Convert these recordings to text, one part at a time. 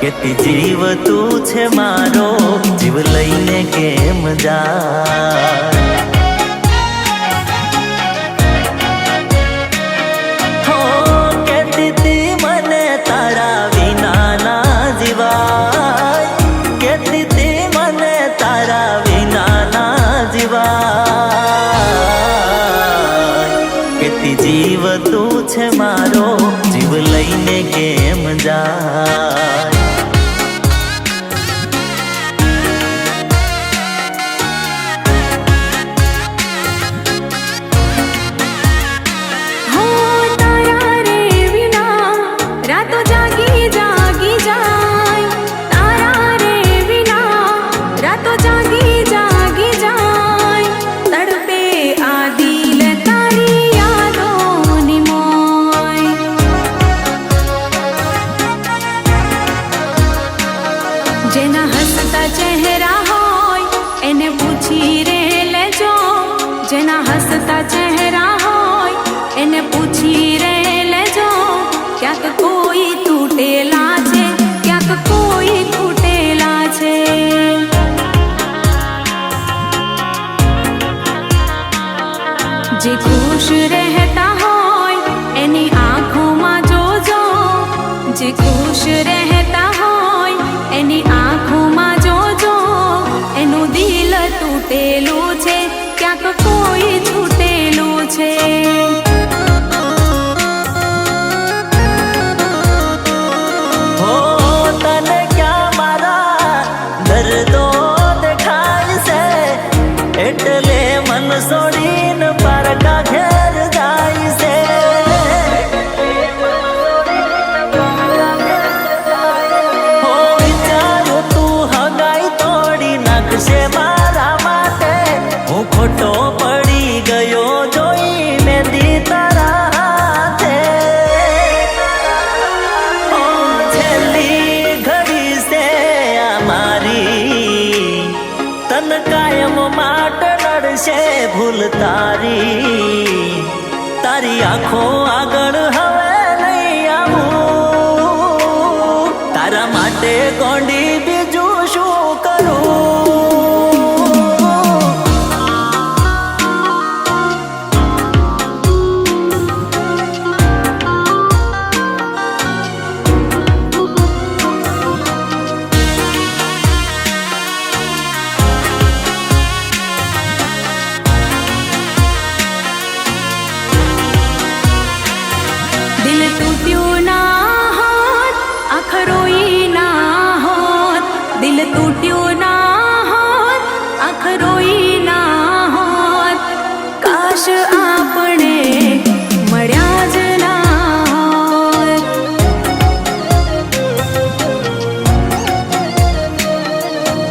કેતી જીવ તું છે મારો, જીવ લઈને કેમ જા। હો કેતી તી મને તારા વિના ના જીવાય, કેતી તી મને તારા વિના ના જીવાય। કેતી જીવ તું છે મારો, જીવ લઈને કેમ જાય। જેના હસતા ચહેરા હોય એને પૂછી રે લેજો, જેના હસતા ચહેરા હોય એને પૂછી રે લેજો। ક્યાંક કોઈ તૂટેલા છે, ક્યાંક કોઈ ખૂટેલા છે। જે ખુશ રહેતા હોય એની આંખોમાં જોજો, જે ખુશ રહેતા હોય એની આંખોમાં જોજો। એનું દિલ તૂટેલું છે, ક્યાંક કોઈ છૂટેલું છે। હો તને ક્યાં મારા દર્દો દેખાય છે, એટલે મન છોડીને પારકા ઘેર જાય છે। હો વિચાર્યું તું હગાઈ તોડી નાખશે મારા માટે, હું ખોટો પડી ગયો જોઈ મહેંદી તારા હાથે। હો છેલ્લી ઘડી છે આ મારી, તન કાયમ માટે નડશે ભૂલ તારી। તારી આંખો આગળ હવે નહીં આવું, તારા માટે ગોંડી બીજું શું કરું। દિલ તૂટ્યું ના હોત, આંખ રોઈ ના હોત, દિલ તૂટ્યું ના હોત, આંખ રોઈ ના હોત। કાશ આપણે મળ્યા જ ના હોત।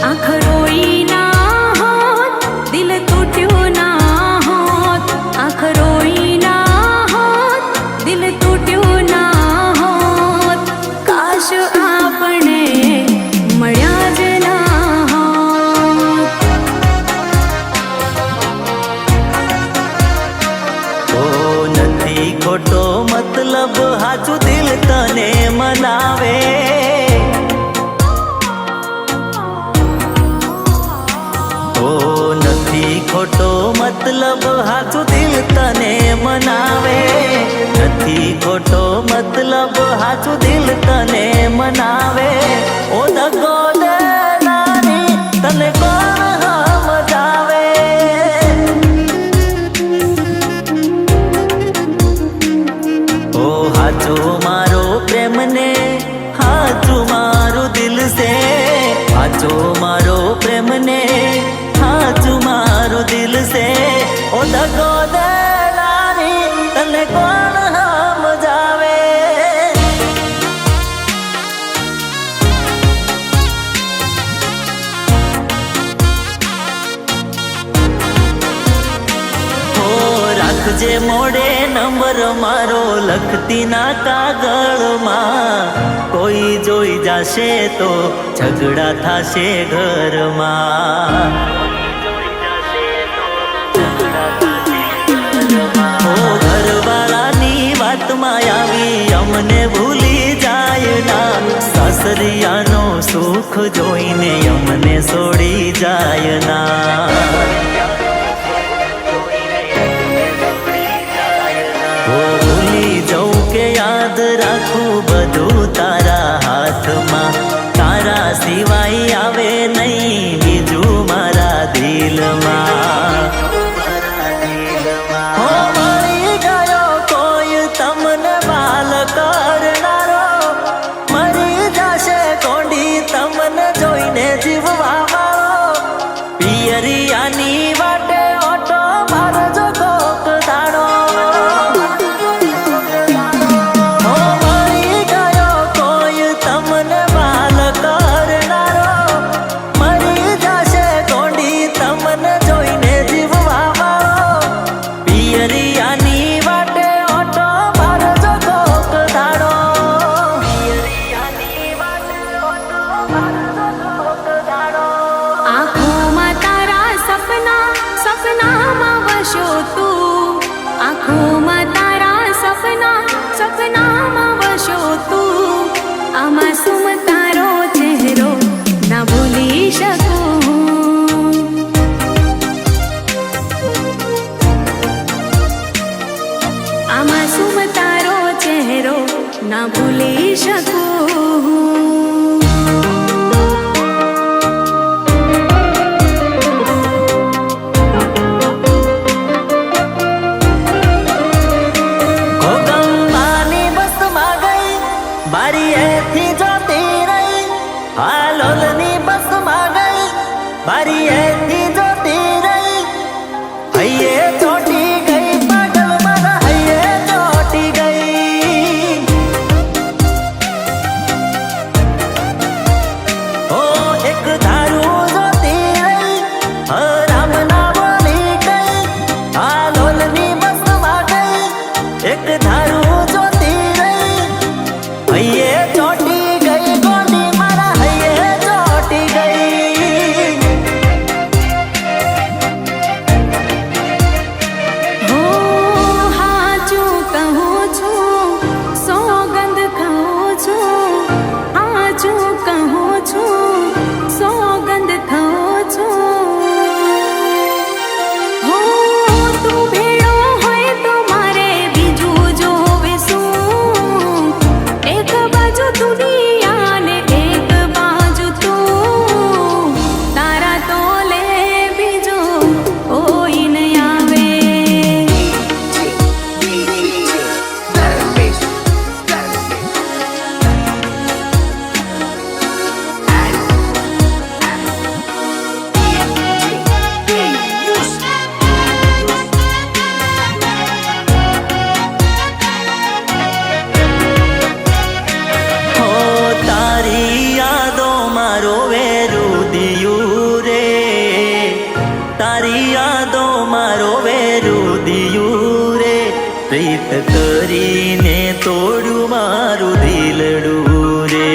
આંખ રોઈ ના હોત, દિલ તૂટ્યું ના હોત, આંખ રોઈ ના હોત, દિલ તૂટ્યું ના હોત। કાશ આપણે મળ્યા જ ના હોત। ઓ નથી ખોટો મતલબ હાચું દિલ તને મનાવે। ઓ નથી ખોટો મતલબ હાચું દિલ તને મનાવે। નથી ખોટો મતલબ હાચું દિલ તને મનાવે। ઓ દગો દેનારી તને કોણ સમજાવે। ઓ હાચો મારો પ્રેમ ને હાચું મારું દિલ છે, હાચો મારો પ્રેમ ને હાચું મારું દિલ છે। ઓ દગો દેનારી તને કોણ સમજાવે। હો રાખજે મોડે નંબર મારો લખતી ના કાગળમાં, કોઈ જોઈ જાશે તો ઝઘડા થાશે ઘરમાં। ઓ ઘરવાળાની વાતમાં આવી અમને ભૂલ સુખ જોઈને અમને છોડી જાય ના. ભૂલી જવું કે યાદ રાખું બધું તારા હાથમાં, તારા સિવાય આવે નહીં બીજું મારા દિલમાં. હો મળી ગયો કોઈ તમને વાલ કરનારો, મરી જશે કોંડી તમને જોઈને જીવવા વાળો. પિયરિયાની વાટે ઓટો મારજો કોક દાડો. હો મળી ગયો કોઈ તમને વાલ કરનારો, મરી જશે કોંડી તમને જોઈને જીવવા વાળો. પિયરિયાની વાટે ઓટો મારજો કોક દાડો. પિયરિયાની વાટે ઓટો મારજો કોક દાડો. આંખોમાં તારા સપના, સપનામાં વસો તું. આંખોમાં તારા સપના, સપનામાં વસો તું. આ માસૂમ તારો ચહેરો ના ભૂલી શકું. આ માસૂમ તારો ચહેરો ના ભૂલી શકું. ગોગંબાની બસમાં ગઈ, બારી એથી જોતી રહી. હાલોલની બસમાં ગઈ, બારી એથી જોતી રહી. હૈયે ચોટી ગઈ પાગલ મારા, હૈયે ચોટી ગઈ. ઓ એક ધારું જોતી રહી, રામ ના બોલી ગઈ. હાલોલની બસમાં ગઈ, એક ધારું જોતી રહી. હૈયે ચોટી ગઈ ગોંડી મારા, હૈયે ચોટી ગઈ. હો હાચું કહું છું, સોગંદ ખાઉં છું. હાચું કહું છું, સોગંદ ખાઉં છું. હો તું ભેળો હોય તો મારે બીજું જોવે શું? એક બાજુ દુનિયા ને એક બાજુ તું. તારા તોલે બીજો કોઈ ન આવે. હો તારી યાદોમાં રોવે રુદિયું રે, તારી યાદોમાં રોવે રુદિયું રે. પ્રીત કરીને તોડ્યું મારું દિલડું રે.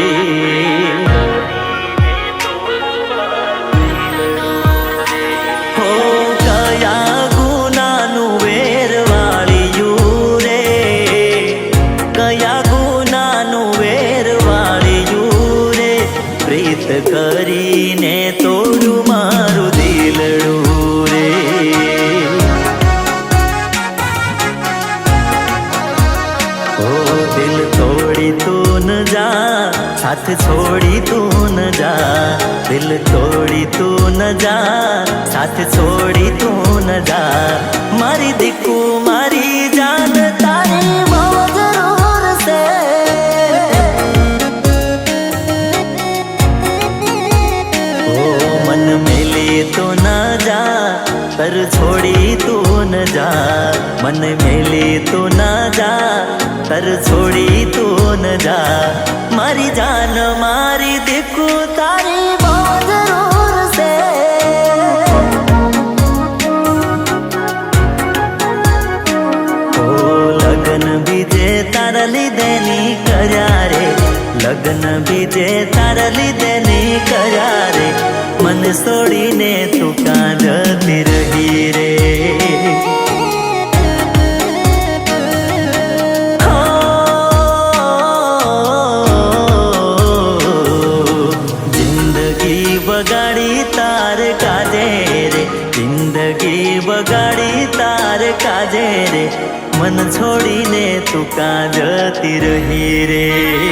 હો કયા ગુનાનું વેરવાળિયું રે, કયા ગુનાનું વેરવાળિયું રે. પ્રીત કરીને તોડ્યું મારું દિલડું રે. ઓ દિલ તોડી તું ન જા, સાથ છોડી તું ન જા. દિલ તોડી તું ન જા, સાથ છોડી તું ન જા. મારી દીકુ મારી જાન તારી બહુ જરૂર છે. ઓ મન મેલી તો ન જા, પર છોડી તું ન જા. મન મેલી તો ન જા, તર છોડી તું ન જા. મારી જાન મારી દીકુ તારી બહુ જરૂર છે. ઓ લગન બીજે તારા લીધે ની કર્યા રે, લગન બીજે તારા લીધે ની કર્યા રે. મન છોડીને તું કાં જતી રહી રે. તું કાં જતી રહી રે